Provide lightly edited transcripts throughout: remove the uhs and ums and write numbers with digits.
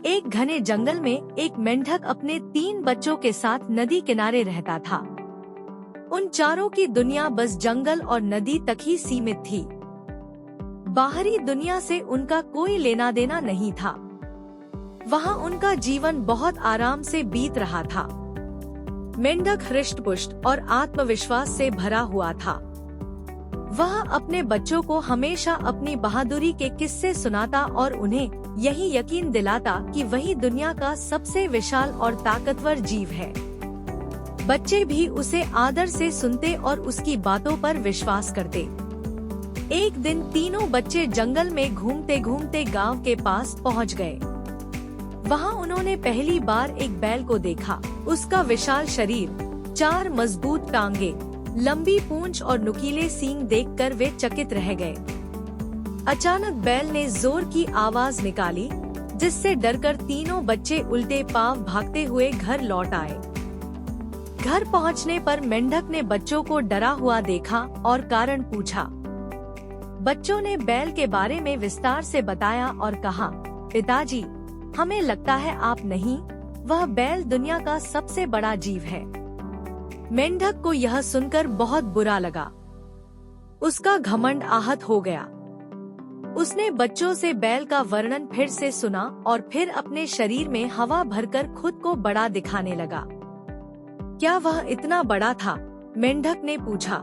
एक घने जंगल में एक मेंढक अपने 3 बच्चों के साथ नदी किनारे रहता था। उन चारों की दुनिया बस जंगल और नदी तक ही सीमित थी। बाहरी दुनिया से उनका कोई लेना देना नहीं था। वहाँ उनका जीवन बहुत आराम से बीत रहा था। मेंढक हृष्ट-पुष्ट और आत्मविश्वास से भरा हुआ था। वह अपने बच्चों को हमेशा अपनी बहादुरी के किस्से सुनाता और उन्हें यही यकीन दिलाता कि वही दुनिया का सबसे विशाल और ताकतवर जीव है। बच्चे भी उसे आदर से सुनते और उसकी बातों पर विश्वास करते। एक दिन तीनों बच्चे जंगल में घूमते घूमते गांव के पास पहुंच गए। वहां उन्होंने पहली बार एक बैल को देखा। उसका विशाल शरीर, 4 मजबूत टांगे, लंबी पूंछ और नुकीले सींग देखकर वे चकित रह गए। अचानक बैल ने जोर की आवाज निकाली, जिससे डरकर तीनों बच्चे उल्टे पांव भागते हुए घर लौट आए। घर पहुंचने पर मेंढक ने बच्चों को डरा हुआ देखा और कारण पूछा। बच्चों ने बैल के बारे में विस्तार से बताया और कहा, पिताजी, हमें लगता है आप नहीं, वह बैल दुनिया का सबसे बड़ा जीव है। मेंढक को यह सुनकर बहुत बुरा लगा। उसका घमंड आहत हो गया। उसने बच्चों से बैल का वर्णन फिर से सुना और फिर अपने शरीर में हवा भरकर खुद को बड़ा दिखाने लगा। क्या वह इतना बड़ा था? मेंढक ने पूछा।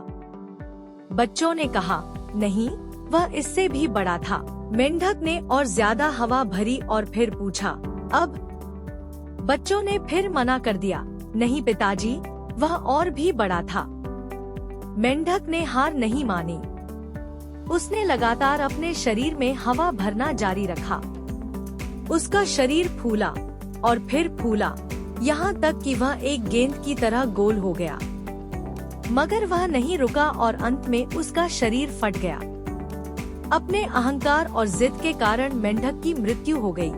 बच्चों ने कहा, नहीं, वह इससे भी बड़ा था। मेंढक ने और ज्यादा हवा भरी और फिर पूछा, अब? बच्चों ने फिर मना कर दिया, नहीं पिताजी, वह और भी बड़ा था। मेंढक ने हार नहीं मानी। उसने लगातार अपने शरीर में हवा भरना जारी रखा। उसका शरीर फूला और फिर फूला, यहाँ तक कि वह एक गेंद की तरह गोल हो गया। मगर वह नहीं रुका और अंत में उसका शरीर फट गया। अपने अहंकार और जिद के कारण मेंढक की मृत्यु हो गई।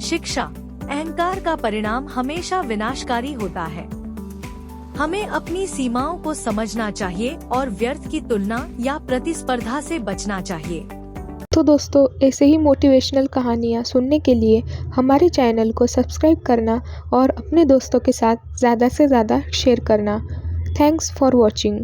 शिक्षा: अहंकार का परिणाम हमेशा विनाशकारी होता है। हमें अपनी सीमाओं को समझना चाहिए और व्यर्थ की तुलना या प्रतिस्पर्धा से बचना चाहिए। तो दोस्तों, ऐसे ही मोटिवेशनल कहानियाँ सुनने के लिए हमारे चैनल को सब्सक्राइब करना और अपने दोस्तों के साथ ज़्यादा से ज़्यादा शेयर करना। Thanks for watching.